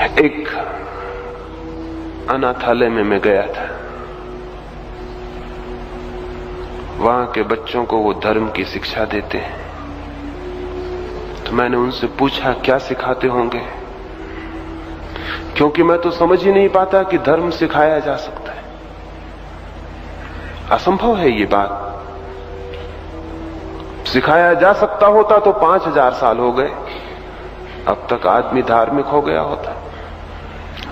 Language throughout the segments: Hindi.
एक अनाथालय में मैं गया था। वहां के बच्चों को वो धर्म की शिक्षा देते हैं। तो मैंने उनसे पूछा क्या सिखाते होंगे, क्योंकि मैं तो समझ ही नहीं पाता कि धर्म सिखाया जा सकता है। असंभव है ये बात। सिखाया जा सकता होता तो 5000 साल हो गए, अब तक आदमी धार्मिक हो गया होता।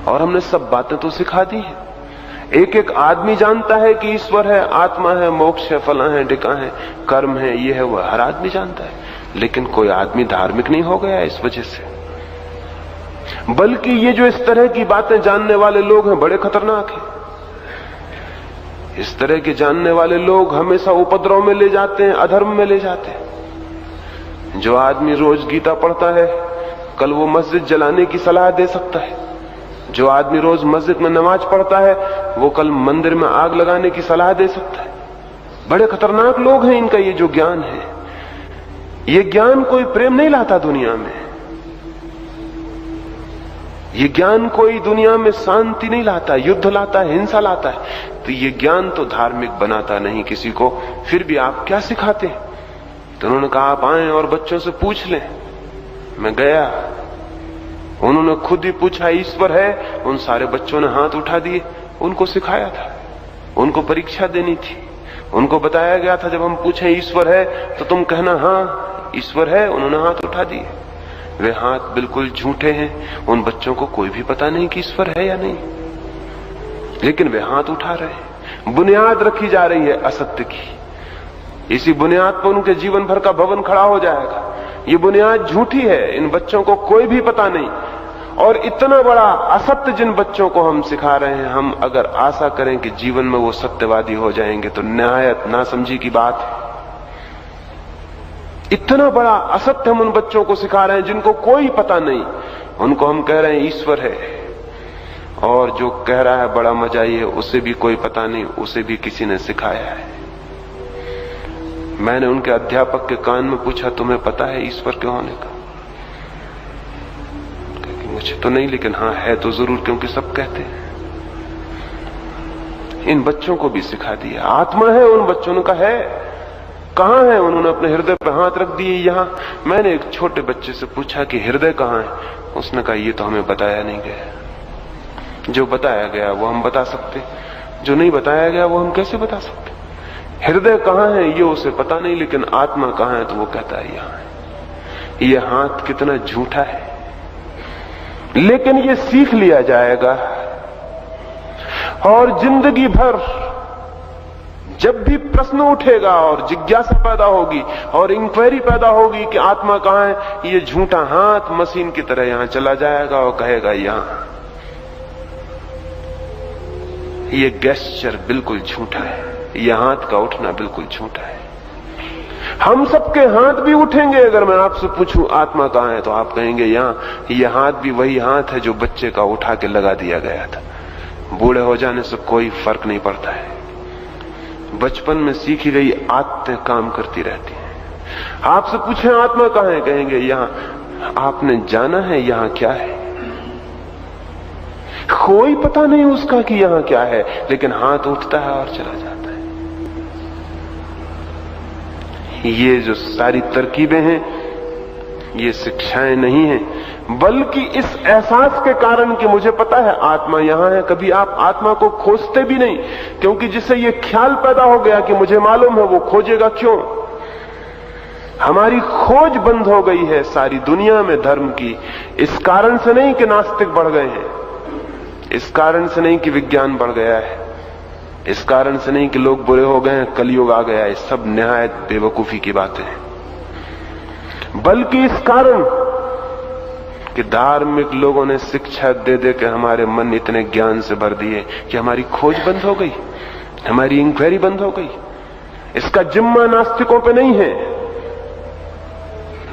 और हमने सब बातें तो सिखा दी है। एक एक आदमी जानता है कि ईश्वर है, आत्मा है, मोक्ष है, फला है, ढिका है, कर्म है, ये है, वह हर आदमी जानता है। लेकिन कोई आदमी धार्मिक नहीं हो गया इस वजह से। बल्कि ये जो इस तरह की बातें जानने वाले लोग हैं बड़े खतरनाक हैं। इस तरह के जानने वाले लोग हमेशा उपद्रव में ले जाते हैं, अधर्म में ले जाते हैं। जो आदमी रोज गीता पढ़ता है कल वो मस्जिद जलाने की सलाह दे सकता है। जो आदमी रोज मस्जिद में नमाज पढ़ता है वो कल मंदिर में आग लगाने की सलाह दे सकता है। बड़े खतरनाक लोग हैं। इनका ये जो ज्ञान है, ये ज्ञान कोई प्रेम नहीं लाता दुनिया में। ये ज्ञान कोई दुनिया में शांति नहीं लाता, युद्ध लाता है, हिंसा लाता है। तो ये ज्ञान तो धार्मिक बनाता नहीं किसी को। फिर भी आप क्या सिखाते हैं? तो उन्होंने कहा आप आए और बच्चों से पूछ लें। मैं गया, उन्होंने खुद ही पूछा ईश्वर है। उन सारे बच्चों ने हाथ उठा दिए। उनको सिखाया था, उनको परीक्षा देनी थी। उनको बताया गया था जब हम पूछें ईश्वर है तो तुम कहना हाँ ईश्वर है। उन्होंने हाथ उठा दिए। वे हाथ बिल्कुल झूठे हैं। उन बच्चों को कोई भी पता नहीं कि ईश्वर है या नहीं, लेकिन वे हाथ उठा रहे हैं। बुनियाद रखी जा रही है असत्य की। इसी बुनियाद पर उनके जीवन भर का भवन खड़ा हो जाएगा। ये बुनियाद झूठी है। इन बच्चों को कोई भी पता नहीं। और इतना बड़ा असत्य जिन बच्चों को हम सिखा रहे हैं, हम अगर आशा करें कि जीवन में वो सत्यवादी हो जाएंगे तो निहायत नासमझी की बात है। इतना बड़ा असत्य हम उन बच्चों को सिखा रहे हैं जिनको कोई पता नहीं। उनको हम कह रहे हैं ईश्वर है, और जो कह रहा है बड़ा मजा ये है, उसे भी कोई पता नहीं, उसे भी किसी ने सिखाया है। मैंने उनके अध्यापक के कान में पूछा तुम्हें पता है ईश्वर के होने का? मुझे तो नहीं, लेकिन हाँ है तो जरूर, क्योंकि सब कहते हैं। इन बच्चों को भी सिखा दिया आत्मा है। उन बच्चों ने कहा है कहां है? उन्होंने अपने हृदय पर हाथ रख दिए। यहां। मैंने एक छोटे बच्चे से पूछा कि हृदय कहां है? उसने कहा ये तो हमें बताया नहीं गया। जो बताया गया वो हम बता सकते, जो नहीं बताया गया वो हम कैसे बता सकते? हृदय कहां है ये उसे पता नहीं, लेकिन आत्मा कहां है तो वो कहता है यहां है। ये हाथ कितना झूठा है, लेकिन ये सीख लिया जाएगा। और जिंदगी भर जब भी प्रश्न उठेगा और जिज्ञासा पैदा होगी और इंक्वायरी पैदा होगी कि आत्मा कहां है, ये झूठा हाथ मशीन की तरह यहां चला जाएगा और कहेगा यहां। ये गेस्चर बिल्कुल झूठा है। यह हाथ का उठना बिल्कुल झूठा है। हम सबके हाथ भी उठेंगे। अगर मैं आपसे पूछूं आत्मा कहां है तो आप कहेंगे यहां। यह हाथ भी वही हाथ है जो बच्चे का उठा के लगा दिया गया था। बूढ़े हो जाने से कोई फर्क नहीं पड़ता है। बचपन में सीखी गई आदतें काम करती रहती हैं। आपसे पूछें आत्मा कहां है, कहेंगे यहां। आपने जाना है यहां क्या है? कोई पता नहीं उसका कि यहां क्या है, लेकिन हाथ उठता है और चला जाता है। ये जो सारी तरकीबें हैं ये शिक्षाएं नहीं हैं, बल्कि इस एहसास के कारण कि मुझे पता है आत्मा यहां है। कभी आप आत्मा को खोजते भी नहीं, क्योंकि जिससे ये ख्याल पैदा हो गया कि मुझे मालूम है, वो खोजेगा क्यों? हमारी खोज बंद हो गई है सारी दुनिया में धर्म की। इस कारण से नहीं कि नास्तिक बढ़ गए हैं, इस कारण से नहीं कि विज्ञान बढ़ गया है, इस कारण से नहीं कि लोग बुरे हो गए हैं, कलयुग आ गया है। सब निहायत बेवकूफी की बातें हैं। बल्कि इस कारण कि धार्मिक लोगों ने शिक्षा दे दे के हमारे मन इतने ज्ञान से भर दिए कि हमारी खोज बंद हो गई, हमारी इंक्वायरी बंद हो गई। इसका जिम्मा नास्तिकों पे नहीं है,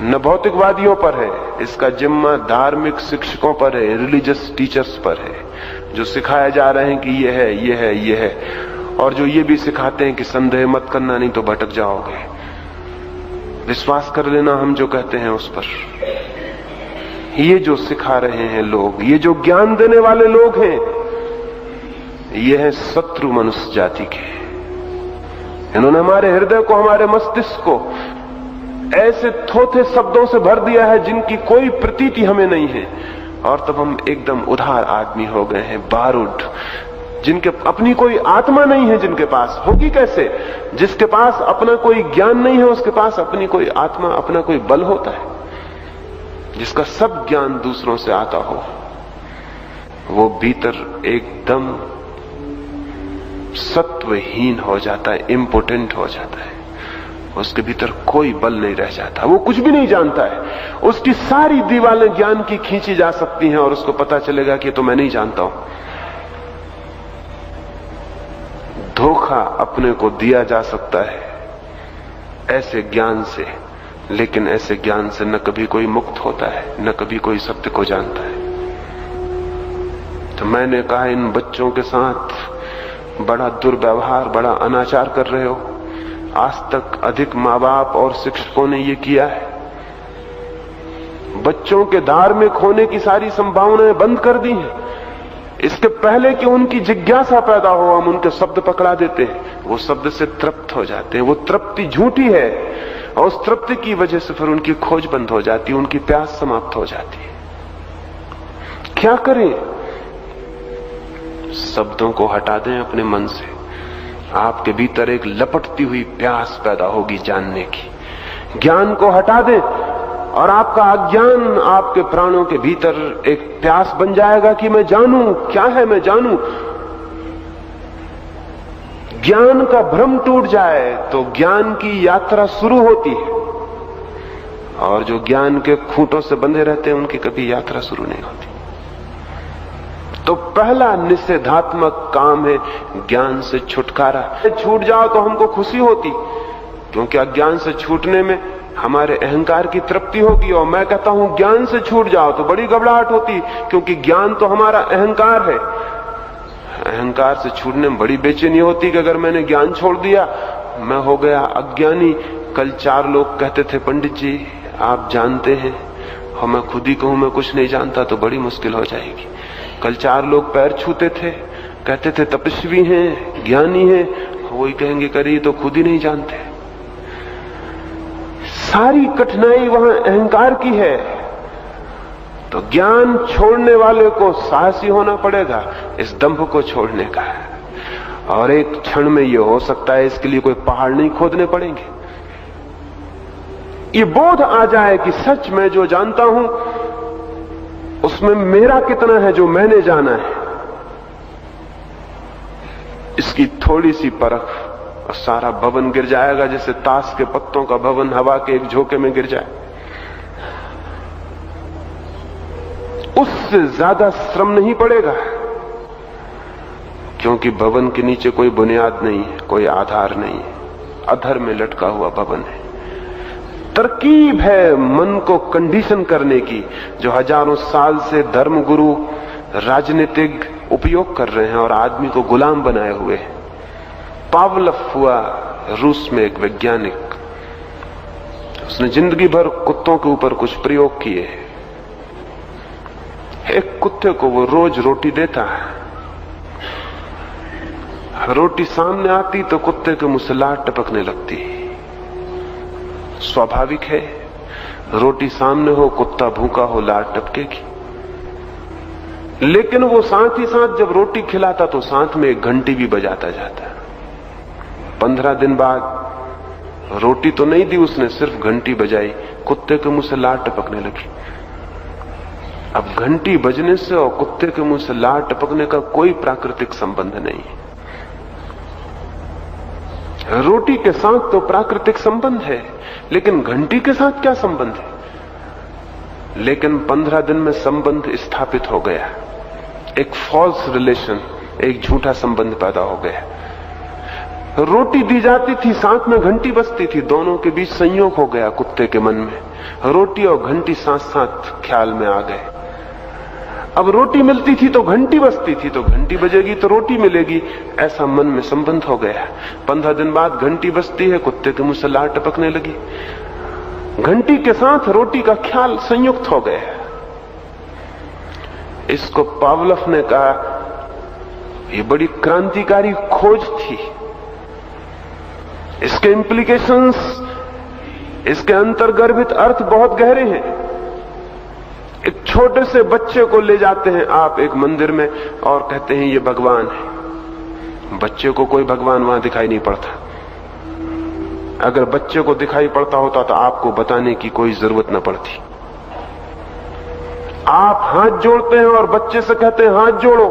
न भौतिकवादियों पर है। इसका जिम्मा धार्मिक शिक्षकों पर है, रिलीजियस टीचर्स पर है, जो सिखाया जा रहे हैं कि ये है, ये है, ये है, और जो ये भी सिखाते हैं कि संदेह मत करना नहीं तो भटक जाओगे। विश्वास कर लेना हम जो कहते हैं उस पर। ये जो सिखा रहे हैं लोग, ये जो ज्ञान देने वाले लोग हैं, ये है शत्रु मनुष्य जाति के। इन्होंने हमारे हृदय को, हमारे मस्तिष्क को ऐसे थोथे शब्दों से भर दिया है जिनकी कोई प्रतीति हमें नहीं है, और तब हम एकदम उधार आदमी हो गए हैं, बारूद, जिनके अपनी कोई आत्मा नहीं है। जिनके पास होगी कैसे? जिसके पास अपना कोई ज्ञान नहीं है, उसके पास अपनी कोई आत्मा, अपना कोई बल होता है। जिसका सब ज्ञान दूसरों से आता हो, वो भीतर एकदम सत्वहीन हो जाता है, इम्पोटेंट हो जाता है। उसके भीतर कोई बल नहीं रह जाता, वो कुछ भी नहीं जानता है। उसकी सारी दीवारें ज्ञान की खींची जा सकती हैं और उसको पता चलेगा कि तो मैं नहीं जानता हूं। धोखा अपने को दिया जा सकता है ऐसे ज्ञान से, लेकिन ऐसे ज्ञान से न कभी कोई मुक्त होता है, न कभी कोई सत्य को जानता है। तो मैंने कहा, इन बच्चों के साथ बड़ा दुर्व्यवहार, बड़ा अनाचार कर रहे हो। आज तक अधिक माँ बाप और शिक्षकों ने ये किया है। बच्चों के धार्मिक होने की सारी संभावनाएं बंद कर दी हैं। इसके पहले कि उनकी जिज्ञासा पैदा हो, हम उनके शब्द पकड़ा देते हैं, वो शब्द से तृप्त हो जाते हैं। वो तृप्ति झूठी है, और उस तृप्ति की वजह से फिर उनकी खोज बंद हो जाती है, उनकी प्यास समाप्त हो जाती है। क्या करें? शब्दों को हटा दें अपने मन से। आपके भीतर एक लपटती हुई प्यास पैदा होगी जानने की। ज्ञान को हटा दें और आपका अज्ञान आपके प्राणों के भीतर एक प्यास बन जाएगा कि मैं जानूं, क्या है मैं जानूं। ज्ञान का भ्रम टूट जाए तो ज्ञान की यात्रा शुरू होती है, और जो ज्ञान के खूंटों से बंधे रहते हैं उनकी कभी यात्रा शुरू नहीं होती। तो पहला निषेधात्मक काम है ज्ञान से छुटकारा। छूट जाओ तो हमको खुशी होती, क्योंकि अज्ञान से छूटने में हमारे अहंकार की तृप्ति होगी। और मैं कहता हूं ज्ञान से छूट जाओ तो बड़ी घबराहट होती, क्योंकि ज्ञान तो हमारा अहंकार है। अहंकार से छूटने में बड़ी बेचैनी होती कि अगर मैंने ज्ञान छोड़ दिया, मैं हो गया अज्ञानी। कल 4 लोग कहते थे, पंडित जी आप जानते हैं, और मैं खुद ही कहूं मैं कुछ नहीं जानता तो बड़ी मुश्किल हो जाएगी। कल 4 लोग पैर छूते थे, कहते थे तपस्वी हैं, ज्ञानी हैं, वही कहेंगे करिए तो खुद ही नहीं जानते। सारी कठिनाई वहां अहंकार की है। तो ज्ञान छोड़ने वाले को साहसी होना पड़ेगा इस दंभ को छोड़ने का, और एक क्षण में यह हो सकता है। इसके लिए कोई पहाड़ नहीं खोदने पड़ेंगे। ये बोध आ जाए कि सच में जो जानता हूं उसमें मेरा कितना है जो मैंने जाना है, इसकी थोड़ी सी परख और सारा भवन गिर जाएगा, जैसे ताश के पत्तों का भवन हवा के एक झोंके में गिर जाए। उससे ज्यादा श्रम नहीं पड़ेगा, क्योंकि भवन के नीचे कोई बुनियाद नहीं है, कोई आधार नहीं है, अधर में लटका हुआ भवन है। तरकीब है मन को कंडीशन करने की, जो हजारों साल से धर्मगुरु, राजनीतिक उपयोग कर रहे हैं और आदमी को गुलाम बनाए हुए हैं। पावलव हुआ रूस में एक वैज्ञानिक, उसने जिंदगी भर कुत्तों के ऊपर कुछ प्रयोग किए। एक कुत्ते को वो रोज रोटी देता है, रोटी सामने आती तो कुत्ते के मुंह से लार टपकने लगती। स्वाभाविक है, रोटी सामने हो, कुत्ता भूखा हो, लार टपकेगी। लेकिन वो साथ ही साथ जब रोटी खिलाता तो साथ में एक घंटी भी बजाता जाता। 15 दिन बाद रोटी तो नहीं दी उसने, सिर्फ घंटी बजाई, कुत्ते के मुंह से लार टपकने लगी। अब घंटी बजने से और कुत्ते के मुंह से लार टपकने का कोई प्राकृतिक संबंध नहीं है। रोटी के साथ तो प्राकृतिक संबंध है, लेकिन घंटी के साथ क्या संबंध है? लेकिन 15 दिन में संबंध स्थापित हो गया, एक फॉल्स रिलेशन, एक झूठा संबंध पैदा हो गया। रोटी दी जाती थी, साथ में घंटी बजती थी, दोनों के बीच संयोग हो गया कुत्ते के मन में। रोटी और घंटी साथ साथ ख्याल में आ गए। अब रोटी मिलती थी तो घंटी बजती थी, तो घंटी बजेगी तो रोटी मिलेगी, ऐसा मन में संबंध हो गया। 15 दिन बाद घंटी बजती है, कुत्ते के मुंह से लार टपकने लगी। घंटी के साथ रोटी का ख्याल संयुक्त हो गया। इसको पावलोव ने कहा ये बड़ी क्रांतिकारी खोज थी। इसके इंप्लीकेशंस, इसके अंतर्गर्भित अर्थ बहुत गहरे हैं। एक छोटे से बच्चे को ले जाते हैं आप एक मंदिर में और कहते हैं ये भगवान है। बच्चे को कोई भगवान वहां दिखाई नहीं पड़ता। अगर बच्चे को दिखाई पड़ता होता तो आपको बताने की कोई जरूरत न पड़ती। आप हाथ जोड़ते हैं और बच्चे से कहते हैं हाथ जोड़ो।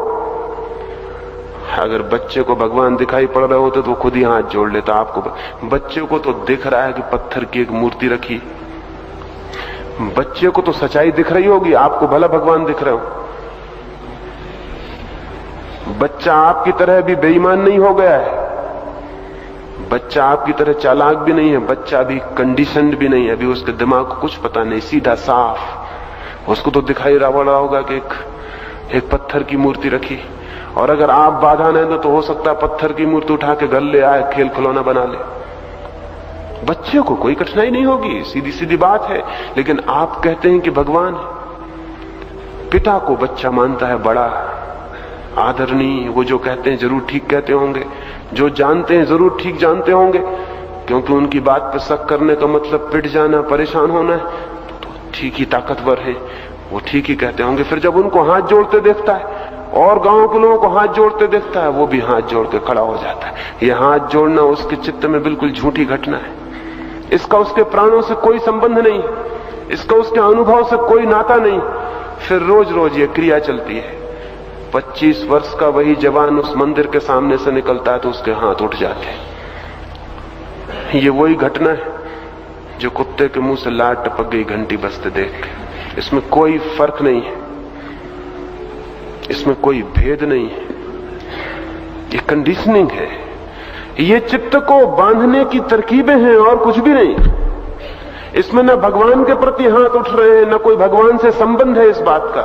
अगर बच्चे को भगवान दिखाई पड़ रहे होते तो वो खुद ही हाथ जोड़ लेता। आपको बच्चे को तो दिख रहा है कि पत्थर की एक मूर्ति रखी। बच्चे को तो सच्चाई दिख रही होगी, आपको भला भगवान दिख रहे हो। बच्चा आपकी तरह भी बेईमान नहीं हो गया है। बच्चा आपकी तरह चालाक भी नहीं है। बच्चा भी कंडीशनड भी नहीं है। अभी उसके दिमाग को कुछ पता नहीं, सीधा साफ। उसको तो दिखाई रहा होगा कि एक पत्थर की मूर्ति रखी, और अगर आप बाधा न दो तो हो सकता है पत्थर की मूर्ति उठा के घर ले आए, खेल खिलौना बना ले। बच्चे को कोई कठिनाई नहीं होगी, सीधी सीधी बात है। लेकिन आप कहते हैं कि भगवान है। पिता को बच्चा मानता है बड़ा आदरणीय। वो जो कहते हैं जरूर ठीक कहते होंगे, जो जानते हैं जरूर ठीक जानते होंगे, क्योंकि उनकी बात पर शक करने का मतलब पिट जाना, परेशान होना है। तो ठीक ही ताकतवर है, वो ठीक ही कहते होंगे। फिर जब उनको हाथ जोड़ते देखता है और गांव के लोगों को हाथ जोड़ते देखता है, वो भी हाथ जोड़ के खड़ा हो जाता है। ये हाथ जोड़ना उसके चित्त में बिल्कुल झूठी घटना है। इसका उसके प्राणों से कोई संबंध नहीं, इसका उसके अनुभव से कोई नाता नहीं। फिर रोज रोज ये क्रिया चलती है। 25 वर्ष का वही जवान उस मंदिर के सामने से निकलता है तो उसके हाथ उठ जाते हैं। ये वही घटना है जो कुत्ते के मुंह से लात टपक गई घंटी बजते देख के। इसमें कोई फर्क नहीं है, इसमें कोई भेद नहीं है। ये कंडीशनिंग है, ये चित्त को बांधने की तरकीबें हैं और कुछ भी नहीं। इसमें न भगवान के प्रति हाथ उठ रहे हैं, न कोई भगवान से संबंध है इस बात का।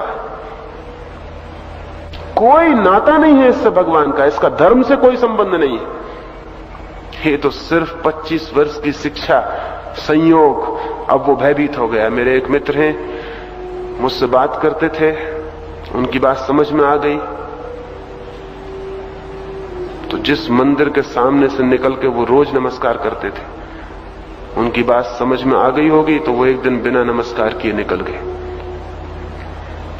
कोई नाता नहीं है इससे भगवान का, इसका धर्म से कोई संबंध नहीं है। ये तो सिर्फ 25 वर्ष की शिक्षा, संयोग। अब वो भयभीत हो गया। मेरे एक मित्र हैं, मुझसे बात करते थे, उनकी बात समझ में आ गई तो जिस मंदिर के सामने से निकल के वो रोज नमस्कार करते थे, उनकी बात समझ में आ गई होगी तो वो एक दिन बिना नमस्कार किए निकल गए।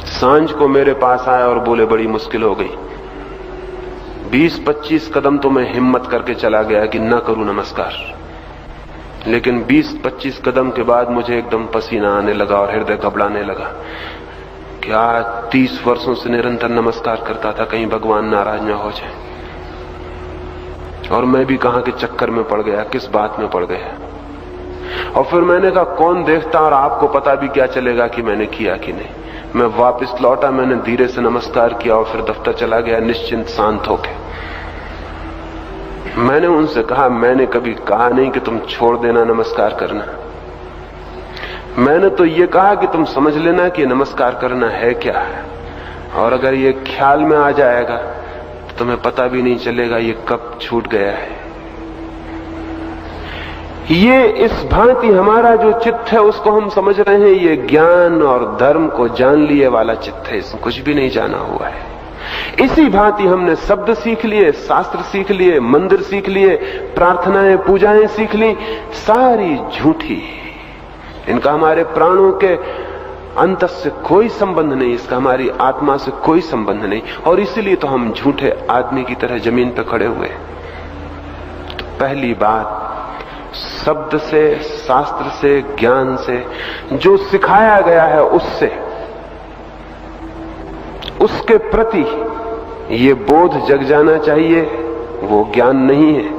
सांझ को मेरे पास आया और बोले बड़ी मुश्किल हो गई। 20-25 कदम तो मैं हिम्मत करके चला गया कि ना करूं नमस्कार, लेकिन 20-25 कदम के बाद मुझे एकदम पसीना आने लगा और हृदय घबराने लगा। क्या 30 वर्षों से निरंतर नमस्कार करता था, कहीं भगवान नाराज ना हो जाए। और मैं भी कहां के चक्कर में पड़ गया, किस बात में पड़ गया। और फिर मैंने कहा कौन देखता, और आपको पता भी क्या चलेगा कि मैंने किया कि नहीं। मैं वापस लौटा, मैंने धीरे से नमस्कार किया और फिर दफ्तर चला गया निश्चिंत शांत होके। मैंने उनसे कहा मैंने कभी कहा नहीं कि तुम छोड़ देना नमस्कार करना। मैंने तो ये कहा कि तुम समझ लेना कि नमस्कार करना है क्या है, और अगर ये ख्याल में आ जाएगा तो तुम्हें पता भी नहीं चलेगा ये कब छूट गया है। ये इस भांति हमारा जो चित्त है उसको हम समझ रहे हैं ये ज्ञान और धर्म को जान लिए वाला चित्त है, इसमें कुछ भी नहीं जाना हुआ है। इसी भांति हमने शब्द सीख लिए, शास्त्र सीख लिए, मंदिर सीख लिए, प्रार्थनाएं पूजाएं सीख ली, सारी झूठी। इनका हमारे प्राणों के अंत से कोई संबंध नहीं, इसका हमारी आत्मा से कोई संबंध नहीं, और इसीलिए तो हम झूठे आदमी की तरह जमीन पर खड़े हुए। तो पहली बात, शब्द से, शास्त्र से, ज्ञान से जो सिखाया गया है उसके प्रति ये बोध जग जाना चाहिए। वो ज्ञान नहीं है,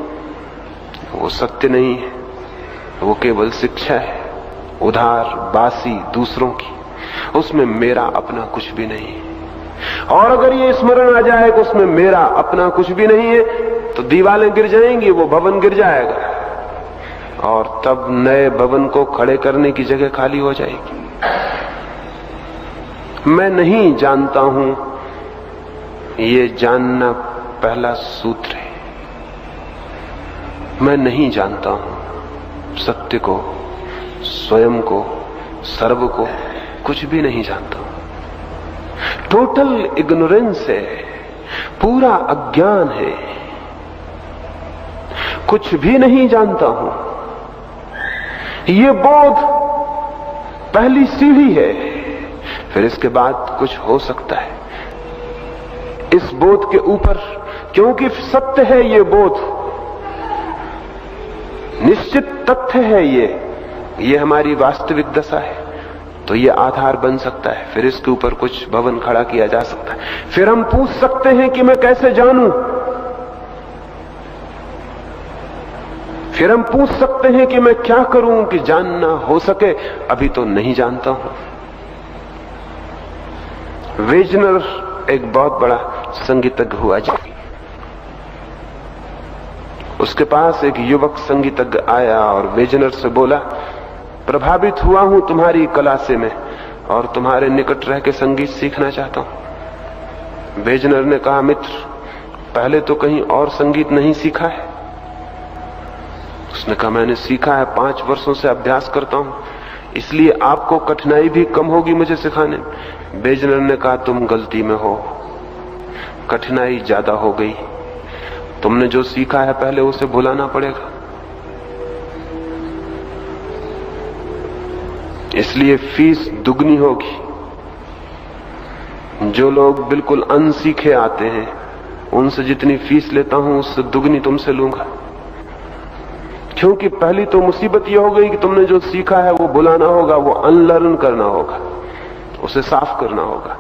वो सत्य नहीं है, वो केवल शिक्षा है, उधार बासी दूसरों की। उसमें मेरा अपना कुछ भी नहीं है। और अगर ये स्मरण आ जाए कि उसमें मेरा अपना कुछ भी नहीं है तो दीवारें गिर जाएंगी, वो भवन गिर जाएगा, और तब नए भवन को खड़े करने की जगह खाली हो जाएगी। मैं नहीं जानता हूं, ये जानना पहला सूत्र है। मैं नहीं जानता हूं सत्य को, स्वयं को, सर्व को, कुछ भी नहीं जानता हूं। टोटल इग्नोरेंस है, पूरा अज्ञान है, कुछ भी नहीं जानता हूं। ये बोध पहली सीढ़ी है, फिर इसके बाद कुछ हो सकता है। इस बोध के ऊपर, क्योंकि सत्य है ये बोध, निश्चित तथ्य है ये हमारी वास्तविक दशा है, तो ये आधार बन सकता है। फिर इसके ऊपर कुछ भवन खड़ा किया जा सकता है। फिर हम पूछ सकते हैं कि मैं कैसे जानूं, फिर हम पूछ सकते हैं कि मैं क्या करूं कि जानना हो सके। अभी तो नहीं जानता हूं। वेजनर एक बहुत बड़ा संगीतज्ञ हुआ जी। उसके पास एक युवक संगीतज्ञ आया और वेजनर से बोला, प्रभावित हुआ हूं तुम्हारी कला से मैं, और तुम्हारे निकट रह के संगीत सीखना चाहता हूं। वेजनर ने कहा, मित्र, पहले तो कहीं और संगीत नहीं सीखा है? उसने कहा, मैंने सीखा है, 5 वर्षों से अभ्यास करता हूं, इसलिए आपको कठिनाई भी कम होगी मुझे सिखाने में। वेजनर ने कहा, तुम गलती में हो, कठिनाई ज्यादा हो गई। तुमने जो सीखा है पहले उसे भुलाना पड़ेगा, इसलिए फीस दुगनी होगी। जो लोग बिल्कुल अनसीखे आते हैं, उनसे जितनी फीस लेता हूं उससे दुगनी तुमसे लूंगा। क्योंकि पहली तो मुसीबत यह हो गई कि तुमने जो सीखा है वो भुलाना होगा, वो अनलर्न करना होगा, उसे साफ करना होगा।